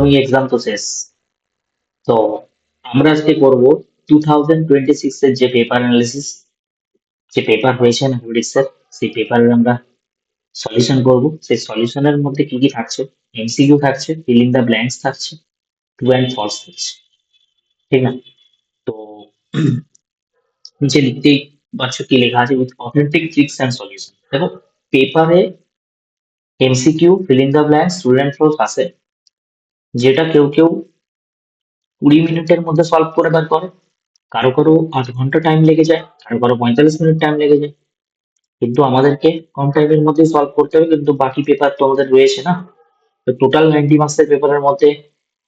মাধ্যমিক এক্সাম তো শেষ। তো আমরা আজকে করব 2026 এর যে পেপার অ্যানালিসিস, যে পেপার হয়েছে ম্যাথমেটিক্স এর, সেই পেপারের আমরা সলিউশন করব। সেই সলিউশনের মধ্যে কি কি থাকছে, এমসিকিউ থাকছে, ফিল ইন দ্য ব্ল্যাঙ্কস থাকছে, ট্রু অ্যান্ড ফলস থাকছে, ঠিক না? তো নিচে লিখতেই পারছো কি লেখা আছে, with authentic tricks and solution. দেখো, পেপারে MCQ, fill in the blanks, true and false আছে, যেটা কেউ কেউ 20 মিনিটের মধ্যে সলভ করে বার করে, কারো কারো 8 ঘন্টা টাইম লেগে যায়, কারো কারো 45 মিনিট টাইম লেগে যায়। কিন্তু আমাদেরকে কম টাইমের মধ্যে সলভ করতে হবে, কিন্তু বাকি পেপার তো আমাদের রয়েছে না। তো টোটাল 90 মার্কসের পেপারের মধ্যে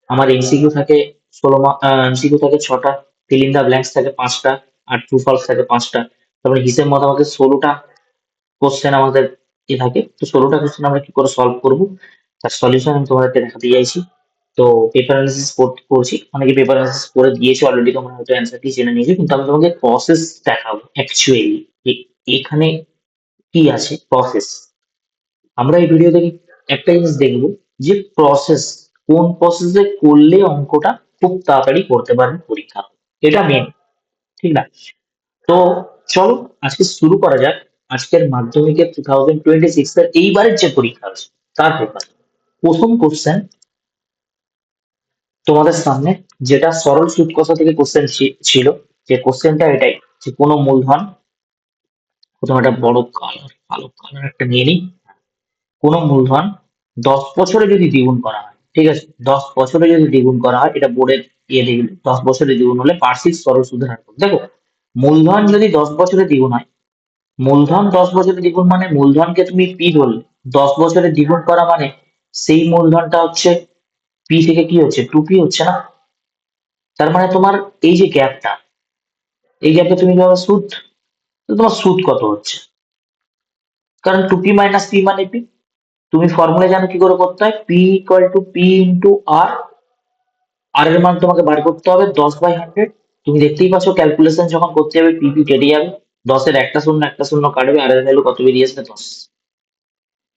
আমার এমসিকিউ থাকে 16, এমসিকিউ থাকে 6টা, ফিল ইন দা ব্ল্যাঙ্কস থাকে 5টা, আর ট্রু ফলস থাকে 5টা। তারপরে হিসেব মতো আমাদের 16টা কোশ্চেন আমাদের থাকে। তো 16টা কোশ্চেন আমরা কি করে সলভ করবো, তার সলিউশন আমি তোমাদেরকে দেখাতে চাইছি। তো পেপার অ্যানালিসিস করছি, অনেকে পেপার অ্যানালিসিস করে দিয়েছে অলরেডি, তোমরা হয়তো অ্যান্সার কি জেনে নিয়েছো, কিন্তু আমি তোমাকে প্রসেস দেখাবো অ্যাকচুয়ালি এখানে কি আছে প্রসেস। আমরা এই ভিডিও থেকে একটা জিনিস দেখবো, যে প্রসেস, কোন প্রসেসে করলে অঙ্কটা খুব তাড়াতাড়ি করতে পারবে পরীক্ষা, এটা মেন, ঠিক না? তো চলো আজকে শুরু করা যাক আজকের মাধ্যমিকের 2026 এর এইবারের যে পরীক্ষা আছে তার পেপার। প্রথম কোশ্চেন তোমাদের সামনে, যেটা সরল সুদ কষা থেকে কোশ্চেন ছিল, যে কোশ্চেনটা এটাই, যে কোনো মূলধন, প্রথমে একটা বড় কালার, কালো কালার একটা নিয়ে নিই। কোনো মূলধন 10 বছরে যদি দ্বিগুণ করা হয়, ঠিক আছে, 10 বছরে যদি দ্বিগুণ করা হয়, এটা বোর্ডের ইয়ে দেখবে, 10 বছরে দ্বিগুণ হলে বার্ষিক সরল সুদের হার কত। দেখো, মূলধন যদি 10 বছরে দ্বিগুণ হয়, মূলধন 10 বছরে দ্বিগুণ মানে মূলধনকে তুমি পি ধরলে, 10 বছরে দ্বিগুণ করা মানে সেই মূলধনটা হচ্ছে পি থেকে কি হচ্ছে, 2p হচ্ছে না? তার মানে তোমার এই যে গ্যাপটা, এই গ্যাপে তুমি পাবে সুদ। তো তোমার সুদ কত হচ্ছে, কারণ 2p মাইনাস পি মানে পি। তুমি ফর্মুলা জানো কি করে করতে হয়, P equal to P into R. R এর মান তোমাকে বার করতে হবে 10/100। তুমি দেখতেই পাচ্ছ ক্যালকুলেশন যখন করতে যাবে পিপি কেটে যাবে, 10-এর একটা শূন্য কাটবে, আর এর ভ্যালু কত বেরিয়ে আসবে, 10।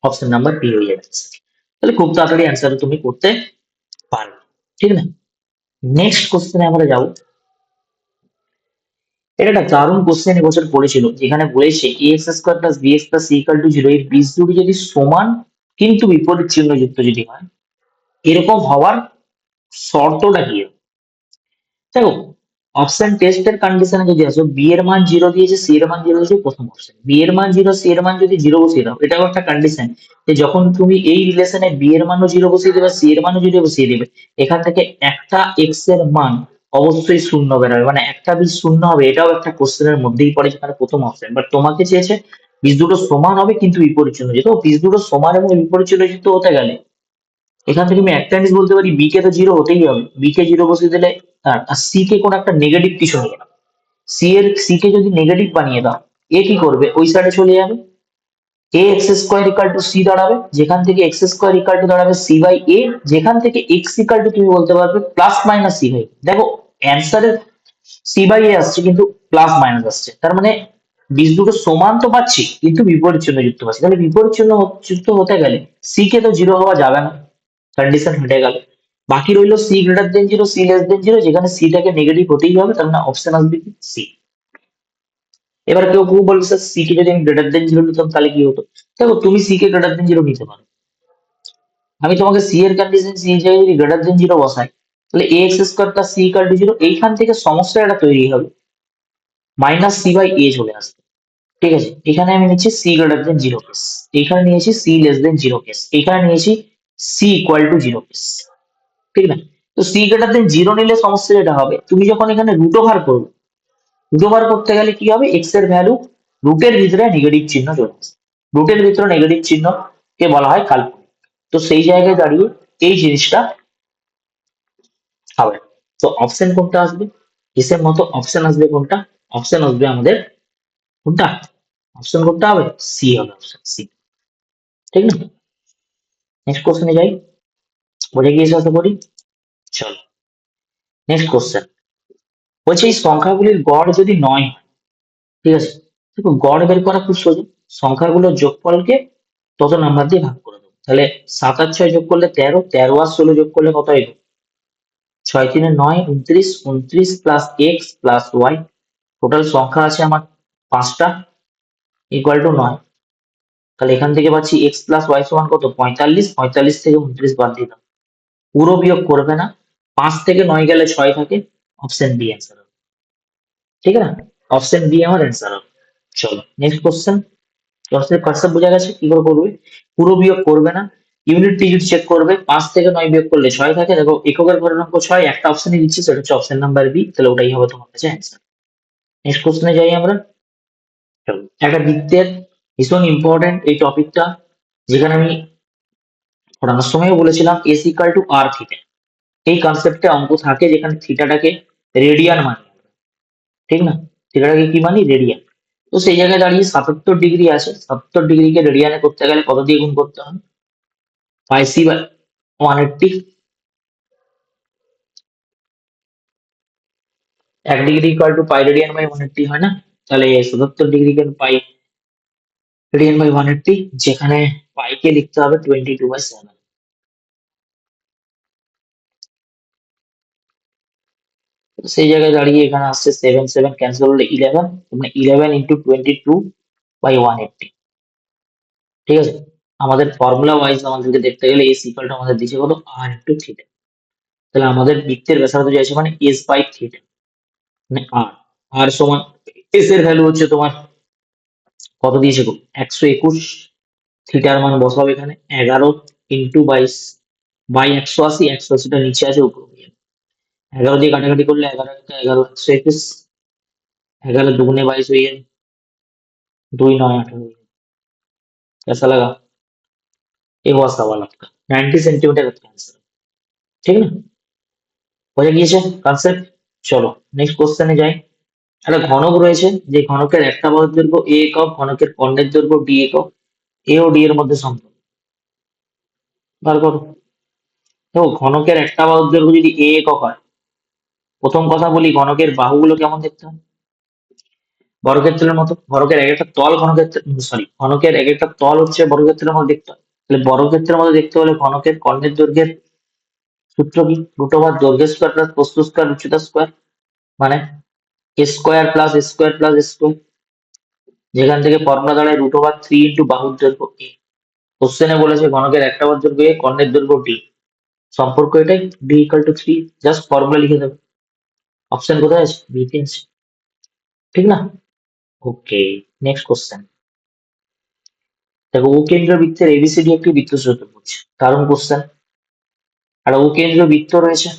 অপশন নাম্বার বি হয়ে যাবে। তাহলে খুব তাড়াতাড়ি অ্যান্সার তুমি করতে পারবে, ঠিক না? নেক্সট কোশ্চেনে আমরা যাবো। এটা একটা দারুণ কোশ্চেন এবছর পড়েছিল, যেখানে বলেছে A X square plus B X plus C equal to 0 এর বীজ দুটি যদি সমান কিন্তু বিপরীত চিহ্ন যুক্ত যদি হয়, এরকম হওয়ার শর্তটা কি? দেখো, অপশন টেস্টের কন্ডিশনে যদি আসো, বি এর মান 0 দিয়েছে, সি এর মান 0 দিয়েছে, প্রথম অপশন বি এর মান 0, সি এর মান যদি 0 বসিয়ে দাও, এটাও একটা কন্ডিশন, যে যখন তুমি এই রিলেশনে বি এর মানও 0 বসিয়ে দেবে, সি এর মানও 0 বসিয়ে দেবে, এখান থেকে একটা এক্স এর মান অবশ্যই শূন্য বেরোবে, মানে একটা বীজ শূন্য হবে। এটাও একটা কোশ্চেনের মধ্যেই পড়ে, যেখানে প্রথম অপশন। বাট তোমাকে চেয়েছে বীজ দুটো সমান হবে কিন্তু বিপরীত চিহ্ন যুক্ত। বীজ দুটো সমান এবং বিপরীত চিহ্ন যুক্ত হতে গেলে এখান থেকে আমি একটা জিনিস বলতে পারি, বি কে তো 0 হতেই হবে, বি কে 0 বসিয়ে দিলে, আর সি কে কোন একটা নেগেটিভ কিছু নিয়ে নাও, সি কে যদি নেগেটিভ বানিয়ে দাও, এ কি করবে, ওই সাইডে চলে যাবে, A X square equal to C দাঁড়াবে, যেখান থেকে এক্স স্কোয়ার ইকাল টু দাঁড়াবে সি বাই এ, যেখান থেকে এক্স ইকাল টু তুমি বলতে পারবে প্লাস মাইনাস সি বাই। দেখো, অ্যান্সারে সি বাই এ আসছে কিন্তু প্লাস মাইনাস আসছে, তার মানে বীজ দুটো সমান তো পাচ্ছি কিন্তু বিপরীত চিহ্ন যুক্ত পাচ্ছি। তাহলে বিপরীত চিহ্ন যুক্ত হতে গেলে সি কে তো 0 হওয়া যাবে না, কন্ডিশন হেঁটে গেল। বাকি রইলো C greater than 0, C less than 0, যেখানে সিটাকে নেগেটিভ হতেই হবে, তার মানে অপশন আসবে কি, সি। এবার কেউ কেউ বলবে স্যার সি কে যদি আমি গ্রেটার দেন 0 নিতাম তাহলে কি হতো। দেখো, তুমি সি কে গ্রেটার দেন 0 নিতে পারো, আমি তোমাকে সি এর কন্ডিশন, সি জায়গায় যদি গ্রেটার দেন 0 বসাই, তাহলে A X square plus C equal to 0, এইখান থেকে সমস্যা একটা তৈরি হবে, মাইনাস সি বাই এ চলে আসবে। ঠিক আছে, এখানে আমি নিচ্ছি সি গ্রেটার দেন 0 কেস, এখানে নিয়েছি সি লেস দেন 0 কেস, এখানে নিয়েছি সি ইকুয়াল টু 0 কেস, ঠিক না? তো সি গ্রেটার দেন 0 নিলে সমস্যা যেটা হবে, তুমি যখন এখানে রুট ওভার করবে, রুট ওভার করতে গেলে কি হবে, এক্স এর ভ্যালু রুটের ভিতরে নেগেটিভ চিহ্ন চলে আসবে, রুটের ভিতরে নেগেটিভ চিহ্ন কে বলা হয় কাল্পনিক। তো সেই জায়গায় দাঁড়িয়ে এই জিনিসটা হবে। তো অপশন কোনটা আসবে, হিসেব মতো অপশন আসবে কোনটা, অপশন আসবে আমাদের কোনটা, অপশন কোনটা হবে, সি হবে, অপশন সি, ঠিক না? নেক্সট কোশ্চেনে যাই, বুঝে গিয়েছে আশা করি। চলো নেক্সট কোশ্চেন, বলছে এই সংখ্যাগুলির গড় যদি 9 হয়, ঠিক আছে, দেখো গড় বের করা খুব সোজা, সংখ্যাগুলোর যোগফলকে তত নাম্বার দিয়ে ভাগ করে দেবো। তাহলে 7 আর 6 যোগ করলে 13, 13 আর 16 যোগ করলে কত হইল? 6 3 9, 29, 29 plus x plus y, total সংখ্যা আছে আমার 5টা, ইকুয়াল টু 9। তাহলে এখান থেকে পাচ্ছি এক্স প্লাস ওয়াই সমান কত? 45, 45 থেকে 29 বাদ দিলাম, পুরো বিয়োগ করবে না, 5 থেকে 9 গেলে 6 থাকে, অপশন বি অ্যান্সার হবে। ঠিক আছে না? অপশন বি আমার অ্যান্সার হবে। চলো নেক্সট কোশ্চেন। দশের কনসেপ্ট বোঝা গেছে কি করে করবে? পুরো বিয়োগ করবে না, ইউনিট ডিজিট চেক করবে, 5 থেকে 9 বিয়োগ করলে 6 থাকে, দেখো এককের ঘরের অঙ্ক 6, একটা অপশনই দিচ্ছি, সেটা হচ্ছে অপশন নাম্বার বি, তাহলে ওটাই হবে তোমার কাছে অ্যান্সার। নেক্সট কোশ্চেনে যাই আমরা। চলো, একটা বৃত্তের ভীষণ ইম্পর্টেন্ট এই টপিকটা, যেখানে আমি পড়ানোর সময়ও বলেছিলাম s equal to r theta, এই কনসেপ্টে অঙ্ক থাকে যেখানে থিটাটাকে রেডিয়ান মানি, ঠিক না? থিটাটাকে কি মানি? রেডিয়ান। তো সেই জায়গায় দাঁড়িয়ে 77 ডিগ্রি আছে, 77 ডিগ্রিকে রেডিয়ানে করতে গেলে কত দিয়ে গুণ করতে হবে? Pi C by 180। 1 degree equal to pi radian by 180 হয় না? তাহলে 77 ডিগ্রিকে পাই রেডিয়ান বাই 180, যেখানে পাইকে লিখতে হবে 22/7। সেই জায়গায় দাঁড়িয়ে এখানে আসছে 7 7 ক্যান্সেল হলে 11, মানে 11 ইন্টু 22/180। ঠিক আছে? আমাদের ফর্মুলা ওয়াইজ আমাদেরকে দেখতে গেলে এস ইকুয়াল টু আমাদের দিচ্ছে কত? আর ইন্টু থিটা। তাহলে আমাদের বৃত্তের ব্যাসার্ধ চাইছে মানে এস বাই থিটা, মানে আর। আর সমান এস এর ভ্যালু হচ্ছে তোমার কত দিয়েছে গো? 121। থিটার মান বসাবো এখানে 11 ইন্টু 22 বাই 180, 180টা নিচে আছে, উপরে নিয়ে 11 দিয়ে কাটাকাটি করলে 11 একটা 11, 121, 11 দুগুণে 22 হয়ে যায়, 2 9 18 হয়ে যায়। कैसा लगा? ये हुआ सवाल आपका 90 सेंटीमीटर का आंसर। ঠিক না? বোঝা গিয়েছে কনসেপ্ট? চলো নেক্সট কোশ্চেনে যাই। একটা ঘনক রয়েছে, যে ঘনকের একটা বাহুর দৈর্ঘ্য এ একক, ঘনকের কর্ণের দৈর্ঘ্য ডি একক, এ ও ডি এর মধ্যে সম্পর্ক বার করো। দেখো ঘনকের একটা বাহুর দৈর্ঘ্য যদি এ একক হয়, প্রথম কথা বলি ঘনকের বাহুগুলো কেমন দেখতে হয়? বর্গক্ষেত্রের মতো। ঘনকের এক একটা তল ঘনক্ষেত্র, সরি, ঘনকের এক একটা তল হচ্ছে বর্গক্ষেত্রের মতো দেখতে হয়। তাহলে বর্গক্ষেত্রের মতো দেখতে হলে ঘনকের কর্ণের দৈর্ঘ্যের সূত্র কি? রুট ওভার দৈর্ঘ্য স্কোয়ার প্লাস প্রস্থ স্কোয়ার উচ্চতা স্কোয়ার, মানে এ স্কোয়ার প্লাস এ স্কোয়ার প্লাস এ স্কোয়ার, যেখান থেকে ফর্মুলা দাঁড়ায় রুট ওভার 3 ইন্টু বাহুর দৈর্ঘ্য এ। কোশ্চেনে বলেছে ঘনকের একটা বাহুর দৈর্ঘ্য এ, কর্ণের দৈর্ঘ্য ডি, সম্পর্ক এটাই, D equal to 3, just formula লিখে দেবে। অপশন কোথায় আছে? বিতে আছে। ঠিক না? ওকে, নেক্সট কোশ্চেন। দেখো ও কেন্দ্র বৃত্তের এবিসিডি একটি বৃত্ত চতুর্ভুজ, দারুণ কোশ্চেন। আর ও কেন্দ্র বৃত্ত রয়েছে,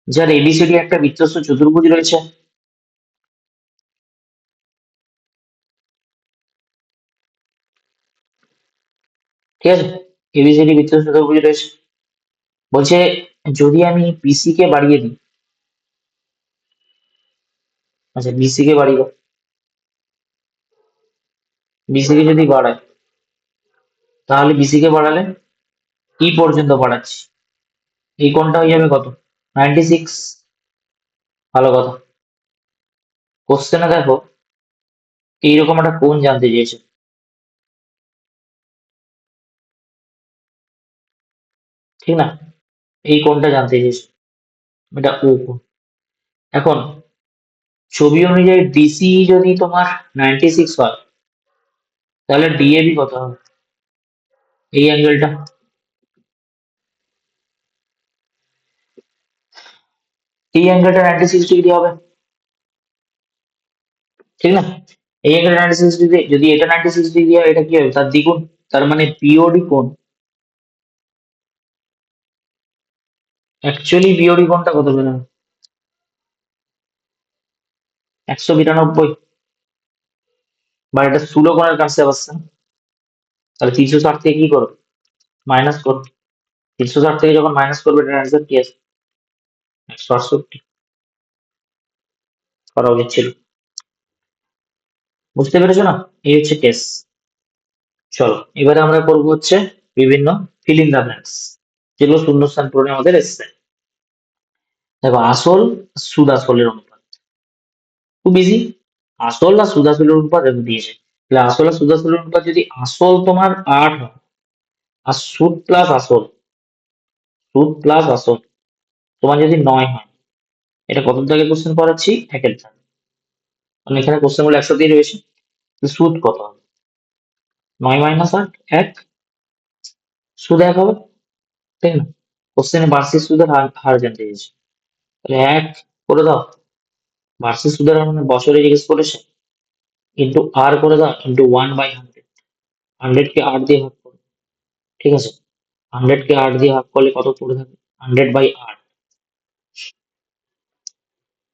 যার এবিসিডি একটা বৃত্তস্থ চতুর্ভুজ রয়েছে। ঠিক আছে? এবিসিডি বৃত্তস্থ চতুর্ভুজ রয়েছে। বলছে যদি আমি বিসি কে বাড়িয়ে দিই, আচ্ছা বিসি কে বাড়িয়ে দাও, বিসি কে যদি বাড়ায়, তাহলে বিসি কে বাড়ালে ই পর্যন্ত বাড়াচ্ছি, এই কোণটা হয়ে যাবে কত? 96। ভালো কথা। কোশ্চেনে দেখো এইরকম একটা কোণ জানতে চেয়েছে, ঠিক না? এই কোণটা জানতে চেয়েছে, এটা ও কোণ। এখন ছবি অনুযায়ী ডিসি যদি তোমার 96 হয়, তাহলে ডিএবি কত হবে? এই অ্যাঙ্গেলটা, এই অ্যাঙ্গেলটা 96 ডিগ্রি হবে, ঠিক না? এই অ্যাঙ্গেলটা 96 ডিগ্রি, যদি এটা 96 ডিগ্রি হয়, এটা কি হবে? তার দ্বিগুণ। তার মানে বিওডি কোণ, অ্যাকচুয়ালি বিওডি কোণটা কত বেরোবে? 192। বা এটা স্থূল কোণের কাছে আসছে না? তাহলে 360 থেকে কি করো? মাইনাস করো। 360 থেকে যখন মাইনাস করবে, এটার অ্যান্সার কি আছে? 168 করা উচিত ছিল। বুঝতে পেরেছো না? এই হচ্ছে কেস। চলো এবারে আমরা করবো হচ্ছে বিভিন্ন ফিল ইন দা ব্ল্যাঙ্কস, যেগুলো শূন্যস্থান পূরণে আমাদের এসছে। দেখো আসল সুদাসলের অনুপাত, খুব ইজি। আসল আর সুদাসলের অনুপাত এত দিয়েছে, তাহলে আসল আর সুদাসলের অনুপাত যদি আসল তোমার 8 হয়, আর সুদ প্লাস আসল, সুদ প্লাস আসল তোমার যদি 9 হয়, এটা কত দাগে কোশ্চেন করাচ্ছি? একের দাগে। মানে এখানে কোশ্চেন গুলো একসাথেই রয়েছে, তো সুদ কত হবে? 9 - 8 এক, সুদ এক হবে, তাই না? কোশ্চেনে বার্ষিক সুদের হার হার জানতে চেয়েছে, তাহলে এক করে দাও। বার্ষিক সুদের হার মানে বছরে জিজ্ঞেস করেছে, ইন্টু আর করে দাও, ইন্টু 1/100। 100 কে 8 দিয়ে ভাগ করো, ঠিক আছে? 100 কে 8 দিয়ে ভাগ করলে কত পড়ে থাকে? 100/8,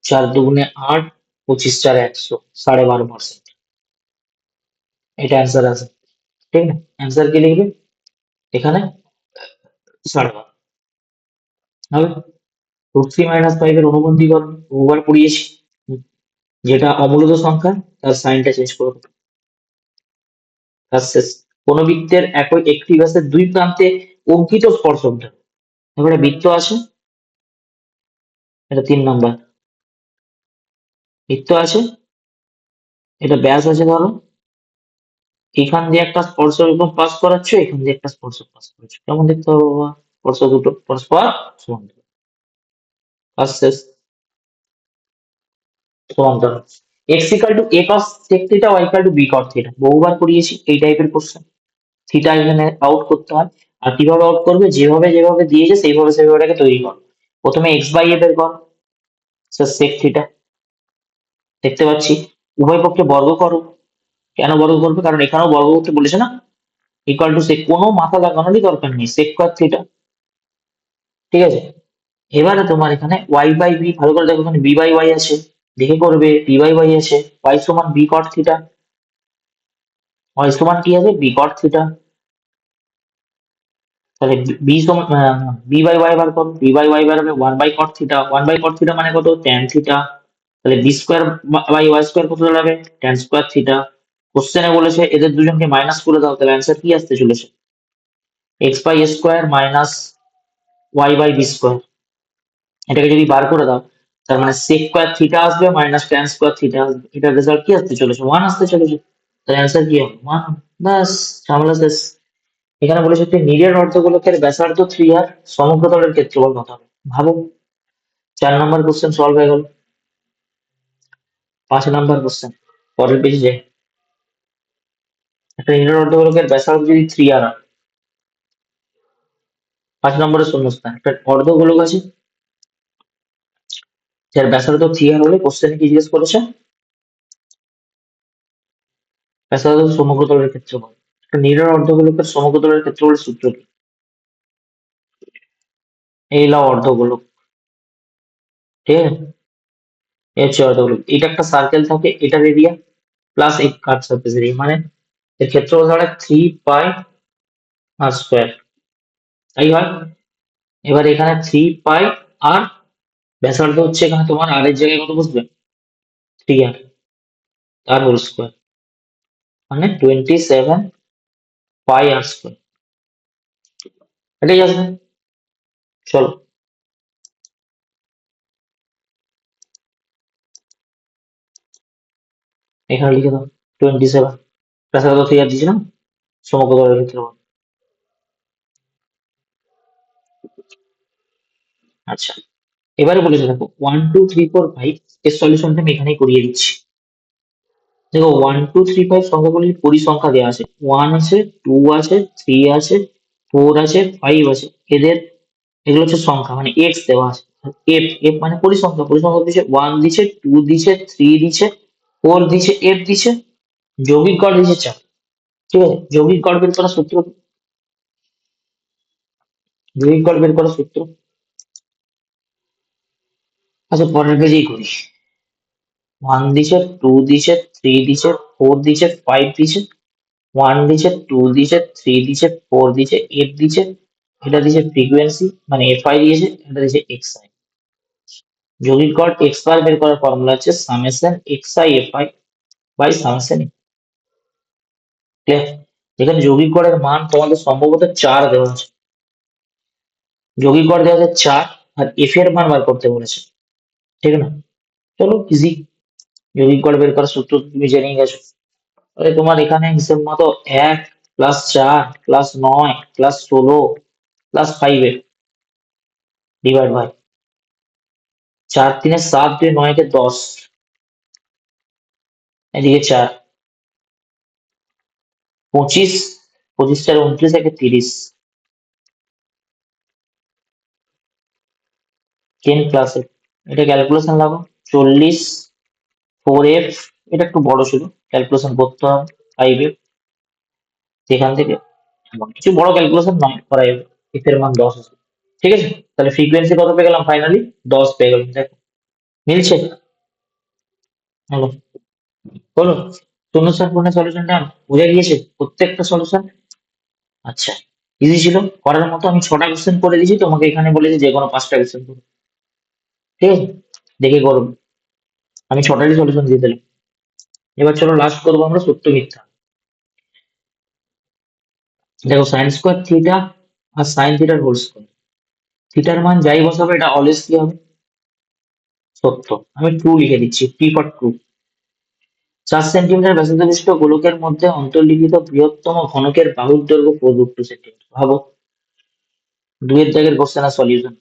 4 × 2 = 8, 25 × 4 = 100, 12.5%। এটা অ্যান্সার আছে, ঠিক না? অ্যান্সার কি লিখবে এখানে? 12.5 হবে। √3 - 5 এর অনুবন্ধীকরণ বহুবার পড়িয়েছি। যেটা অমূলত সংখ্যা তার সাইনটা চেঞ্জ করে দেবো। কাজ শেষ। কোন বৃত্তের একটি ব্যাসের দুই প্রান্তে অঙ্কিত স্পর্শক ধরো। এবারে বৃত্ত আছে, এটা 3 নাম্বার। বৃত্ত আছে, এটা ব্যাস আছে ধরো, এখান দিয়ে একটা স্পর্শক পাস করাচ্ছ, এখান দিয়ে একটা স্পর্শক পাস করাচ্ছ, কেমন দেখতে হবে বাবা? স্পর্শ দুটো পরস্পর সমান্তরাল। কাজ শেষ। সমান্তরাল। x = a cos sec theta, y = b cot theta, বহুবার পড়িয়েছি এই টাইপের কোশ্চেন। থিটা এখানে আউট করতে হয়। আর কিভাবে আউট করবে? যেভাবে যেভাবে দিয়েছে সেইভাবে সেইভাবে এটাকে তৈরি কর। প্রথমে x/a বের কর, sec থিটা, দেখতে পাচ্ছি। উভয় পক্ষে বর্গ করো। কেন বর্গ করবে? কারণ এখানেও বর্গ করতে বলেছে না। ইকুয়াল টু sec, কোনো মাথা লাগানোরই দরকার নেই, sec স্কয়ার থিটা, ঠিক আছে? এবারে তোমার এখানে y/b, ভালো করে দেখো, এখানে b/y আছে, দেখে করবে। b/y আছে, y সমান b cot থিটা, y সমান কি আছে? b cot theta. তাহলে বি সমান বি বাই ওয়াই বার করো, বি বাই ওয়াই বার হবে 1/cot থিটা, 1/cot থিটা মানে কত? Tan theta. তাহলে B square by Y square কত দাঁড়াবে? Tan square theta. কোশ্চেনে বলেছে এদের দুজনকে মাইনাস করে দাও, তাহলে অ্যান্সার কি আসতে চলেছে? x/a² minus y/b²। এটাকে যদি বার করে দাও, তার মানে sec স্কোয়ার থিটা আসবে মাইনাস ট্যান স্কোয়ার থিটা আসবে, এটার রেজাল্ট কি আসতে চলেছে? 1 আসতে চলেছে। তাহলে অ্যান্সার কি হবে? 1। বাস, ঝামেলা শেষ। এখানে বলেছে একটি নিরেট অর্ধগোলকের ব্যাসার্ধ 3r, সমগ্রতলের ক্ষেত্রফল কত হবে? ভাবো। 4 নম্বর কোশ্চেন সলভ হয়ে গেল। 5 নম্বর কোশ্চেন, পরের পেজে যাই। একটা নিরেট অর্ধগোলকের ব্যাসার্ধ যদি 3r হয়, 5 নম্বরের শূন্যস্থান, একটা অর্ধগোলক আছে যার ব্যাসার্ধ 3r হলে কোশ্চেনে কি জিজ্ঞেস করেছে? ব্যাসার্ধ সমগ্রতলের ক্ষেত্রফল। একটা নিরেট অর্ধগোলকের সমগ্রতলের ক্ষেত্রফলের সূত্র কি? এই লাও অর্ধগোলক, ঠিক আছে? এই হচ্ছে অর্ধগোলক। এটা একটা সার্কেল থাকে, এটার এরিয়া প্লাস এই কাট সারফেস এরিয়া, মানে এর ক্ষেত্রফল দাঁড়ায় 3πr², তাই হয়। এবার এখানে 3π, আর ব্যাসার্ধ হচ্ছে এখানে তোমার আর এর জায়গায় কত বসবে? 3r, তার হোল স্কোয়ার, মানে 27πr²। এটাই আসবে। চলো এখানে লিখে দাও 27, ব্যাসার্ধ 3r দিয়েছে না, সমগ্রতলের ক্ষেত্রফল। আচ্ছা, এবারে বলেছে দেখো 1 2 3 4 5 এর সলিউশনটা আমি এখানেই করিয়ে দিচ্ছি। দেখো 1 2 3 5 সংখ্যাগুলির পরিসংখ্যা দেওয়া আছে, 1 আছে, 2 আছে, 3 আছে, 4 আছে, 5 আছে। এদের এগুলো হচ্ছে সংখ্যা, মানে এক্স দেওয়া আছে। এফ, এফ মানে পরিসংখ্যা, পরিসংখ্যা দিচ্ছে 1 দিচ্ছে, 2 দিচ্ছে, 3 দিচ্ছে, 4 দিচ্ছে, এফ দিচ্ছে, যৌগিক গড় দিচ্ছে 4। ঠিক আছে, যৌগিক গড় বের করার সূত্র কি? যৌগিক গড় বের করার সূত্র, আচ্ছা পরের পেজেই করি। 1 দিছে, 2 দিছে, 3 দিছে, 4 দিছে, 5 দিছে, 1 দিছে, 2 দিছে, 3 দিছে, 4 দিছে, এফ দিছে, এটা দিছে ফ্রিকোয়েন্সি মানে এফআই দিয়েছে, এটা দিছে এক্সআই। যৌগিক গড় এক্স বার বের করার ফর্মুলা হচ্ছে summation xi fi by summation. Clear? যেখানে যৌগিক গড়ের মান তোমাদের সম্ভবত 4 দেওয়া আছে, যৌগিক গড় দেওয়া আছে 4, আর এফ এর মান বার করতে বলেছে, ঠিক না? চলো ইজি, যৌগিক গড় বের করার সূত্র তুমি জেনেই গেছো। তাহলে তোমার এখানে হিসেব মতো 1 +4 +9 +16 +5 ডিভাইড বাই 4 3 7 2 9 10, এদিকে 4 25 25 4 29 30, 10 ক্লাসে এটা ক্যালকুলেশন লাগো 40 4f, এটা একটু বড় ছিল, ক্যালকুলেশন করতে হবে 5f, যেখান থেকে এমন কিছু বড় ক্যালকুলেশন নয় করা যাবে, f এর মান 10 আছে। ঠিক আছে, তাহলে ফ্রিকোয়েন্সি কত পেয়ে গেলাম, ফাইনালি 10 পেয়ে গেলাম। দেখো মিলছে, হলো হলো শূন্যস্থান পূরণের সলিউশনটা বুঝে গিয়েছে প্রত্যেকটা সলিউশন। আচ্ছা, ইজি ছিল করার মতো। আমি 6টা কোশ্চেন করে দিয়েছি, তোমাকে এখানে বলেছি যে কোনো 5টা কোশ্চেন করো। ঠিক আছে, দেখে করো। আমি 6টারই সলিউশন দিয়ে দিলাম। এবার চলো লাস্ট করবো আমরা সত্য মিথ্যা। দেখো সাইন স্কোয়ার থিটা আর সাইন থিটার হোল স্কোয়ার, থিটার মান যাই বসাবে এটা অলওয়েজ কি হবে, সত্য। আমি ট্রু লিখে দিচ্ছি, টি ফর ট্রু। 4 সেন্টিমিটার ব্যাসার্ধ বিশিষ্ট গোলকের মধ্যে অন্তর্লিখিত বৃহত্তম ঘনকের বাহুর দৈর্ঘ্য 4√2 সেন্টিমিটার। ভাবো, 2 এর দাগের কোশ্চেন আর সলিউশন।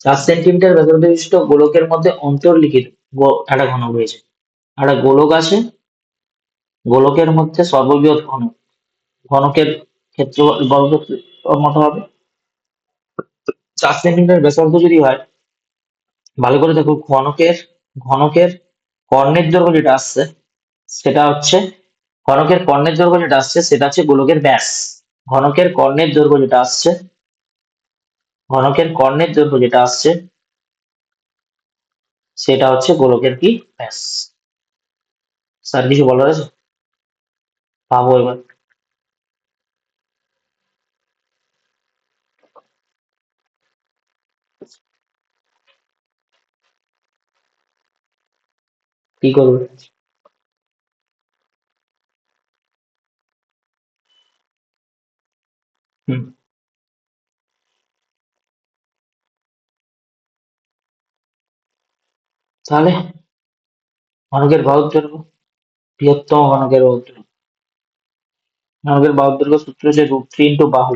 4 সেন্টিমিটার ব্যাসার্ধ বিশিষ্ট গোলকের মধ্যে অন্তর্লিখিত একটা ঘনক রয়েছে, একটা গোলক আছে, গোলকের মধ্যে সর্ববৃহৎ ঘনক, ঘনকের ক্ষেত্র বর্গক্ষেত্র মতো হবে। 4 সেন্টিমিটার ব্যাসার্ধ যদি হয়, ভালো করে দেখো, ঘনকের ঘনকের কর্ণের দৈর্ঘ্য যেটা আসছে সেটা হচ্ছে, ঘনকের কর্ণের দৈর্ঘ্য যেটা আসছে সেটা হচ্ছে গোলকের ব্যাস। ঘনকের কর্ণের দৈর্ঘ্য যেটা আসছে, ঘনকের কর্ণের দৈর্ঘ্য যেটা আসছে সেটা হচ্ছে গোলকের কি, ব্যাস। স্যার কিছু বলার আছে? ভাবো এবার। কি করবে? হুম, তাহলে ঘনকের বাহুর দৈর্ঘ্য, বৃহত্তম ঘনকের বাহুর দৈর্ঘ্য, ঘনকের বাহুর দৈর্ঘ্য সূত্র হচ্ছে √3 বাহু,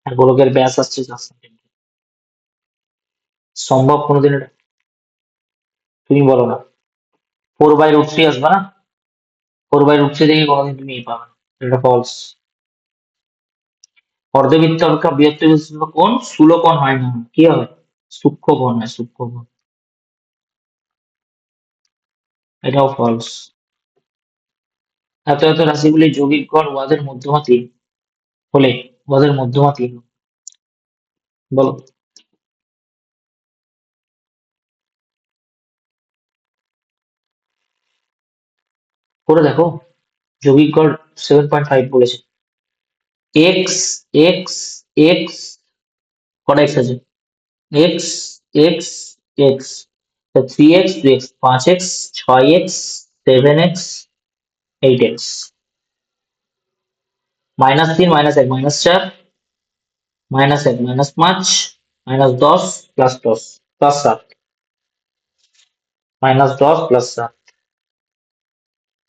আর গোলকের ব্যাস আসছে 4 সেন্টিমিটার। সম্ভব কোনোদিন এটা? তুমি বলো না। 4/√3 আসবে না? 4/√3 থেকে কোনোদিন তুমি পাবে না, এটা ফলস। অর্ধবৃত্ত অপেক্ষা বৃহত্তর বিশিষ্ট কোণ স্থূলকোণ হয় না, কি হবে, সূক্ষ্মকোণ হয়, সূক্ষ্মকোণ। এটাও ফলস। এত এত রাশিগুলি যৌগিক গড় ওয়াদের মধ্যমা 3 হলে ওয়াদের মধ্যমা 3, বলো। করে দেখো, যৌগিক গড় 7.5 বলেছে। এক্স এক্স এক্স, কটা এক্স আছে, x x x, 3x 2x 5x 6x 7x 8x, -3 -1 -4 -1 -5 -10 +10 +7, -10 +7,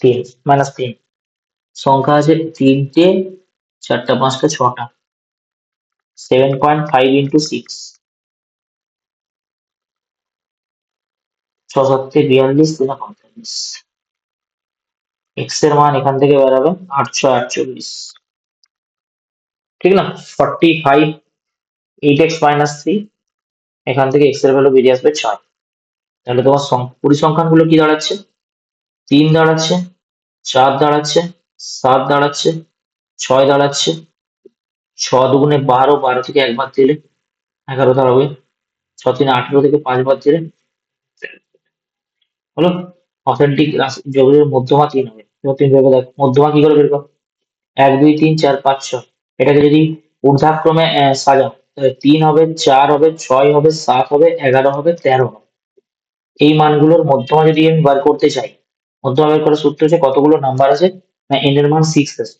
3 -3, সংখ্যা আছে 3টে 4টা 5টা 6টা, 7.5 ইন্টু 6, 6 7 42 3 45, এক্স এর মান এখান থেকে বেরোবে 848, ঠিক না? 45 8x -3, এখান থেকে এক্স এর ভ্যালু বেরিয়ে আসবে 6। তাহলে তোমার পরিসংখ্যান গুলো কি দাঁড়াচ্ছে, 3 দাঁড়াচ্ছে, 4 দাঁড়াচ্ছে, 7 দাঁড়াচ্ছে, 6 দাঁড়াচ্ছে, 6 দুগুণে 12, 12 থেকে একবার দিলে 11 দাঁড়াবে, 6 3 18 থেকে 5 বার দিলে হলো অথেন্টিক যোগের মধ্যমা 3 হবে। এবার তুমি ভেবে দেখো মধ্যমা কি করে বের করো, 1 2 3 4 5 6, এটাকে যদি ঊর্ধ্বক্রমে সাজাও তাহলে 3 হবে, 4 হবে, 6 হবে, 7 হবে, 11 হবে, 13 হবে। এই মানগুলোর মধ্যমা যদি আমি বার করতে চাই, মধ্যমা বের করার সূত্র হচ্ছে কতগুলো নাম্বার আছে, না এন এর মান 6 আছে,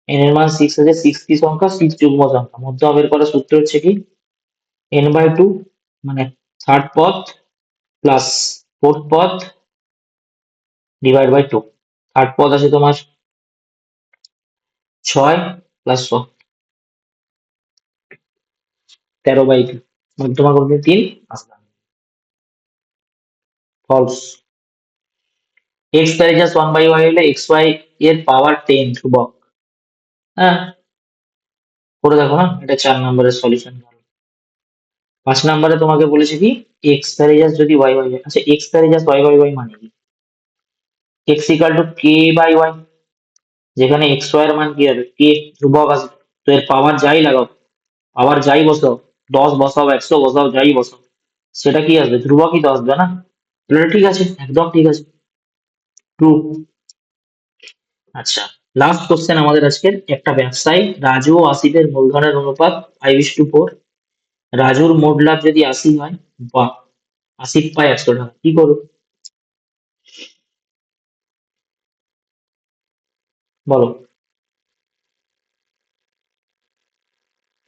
এন এর মান 6 আছে, 6 কি সংখ্যা, 6 যুগ্ম সংখ্যা। মধ্যমা বের করার সূত্র হচ্ছে কি, n/2 মানে থার্ড পদ প্লাস ফোর্থ পদ ডিভাইড বাই 2। থার্ড পদ আছে তোমার 6 + 13/2, মধ্যমা করতে 3 আসলাম। ফলস। এক্স তার জাস্ট 1/y হলে এক্স ওয়াই এর পাওয়ার 10 ধ্রুবক। হ্যাঁ, করে দেখো না, এটা 4 নম্বরের সলিউশন। 5 নম্বরে তোমাকে বলেছে কি, এক্স তার জাস্ট যদি ওয়াই ওয়াই হয়। আচ্ছা, এক্স তার জাস্ট ওয়াই ওয়াই ওয়াই মানে কি? এক্স ইকাল টু k/y, যেখানে এক্স ওয়াই এর মান কি হবে, কে ধ্রুবক আসবে। তো এর পাওয়ার যাই লাগাও, পাওয়ার যাই বসাও, 10 বসাও, 100 বসাও, যাই বসাও, সেটা কি আসবে, ধ্রুবকই তো আসবে না? তাহলে ঠিক আছে, একদম ঠিক আছে, ট্রু। আচ্ছা, লাস্ট কোশ্চেন আমাদের আজকের। একটা ব্যবসায়ী রাজু ও আসিফের মূলধনের অনুপাত 5:4। রাজুর মোট লাভ যদি 80 হয়, বা আসিফ পায় 100 টাকা, কি করবে? বলো।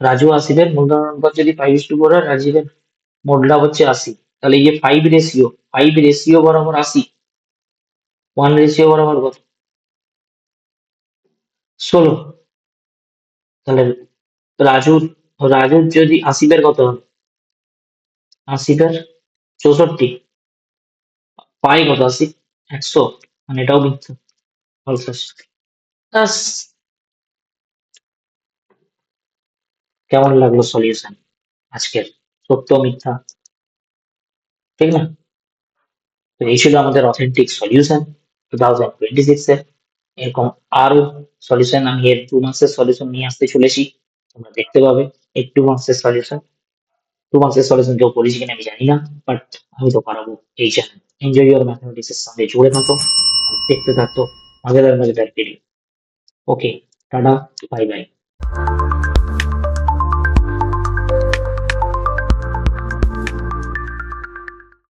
রাজু আসিফের মূলধন অনুপাত যদি 5:4 হয়, রাজীবের মোট লাভ হচ্ছে 80, তাহলে এই যে 5 রেশিও বরাবর 80, 1 রেশিও বরাবর কত, 16। তাহলে রাজুর রাজুর যদি আসিফের কত হবে, আসিফের 64, পাই কত আসিফ, 100, মানে এটাও মিথ্যা, false আসছে। ব্যাস। কেমন লাগলো সলিউশন আজকের, সত্য মিথ্যা, ঠিক না? তো এই ছিল আমাদের অথেন্টিক সলিউশন 2026 এর। এরকম আরো সলিউশন আমি এর 2 মাসের সলিউশন নিয়ে আসতে চলেছি, তোমরা দেখতে পাবে। এই 2 মাসের সলিউশন, 2 মাসের সলিউশন কেউ করেছি কিনা আমি জানি না, বাট আমি তো পারবো। এই চ্যানেল এনজয় ইউর ম্যাথমেটিক্স এর সঙ্গে জুড়ে থাকো, আর দেখতে থাকো মজাদার মজাদার ভিডিও। ওকে, টাটা, বাই বাই।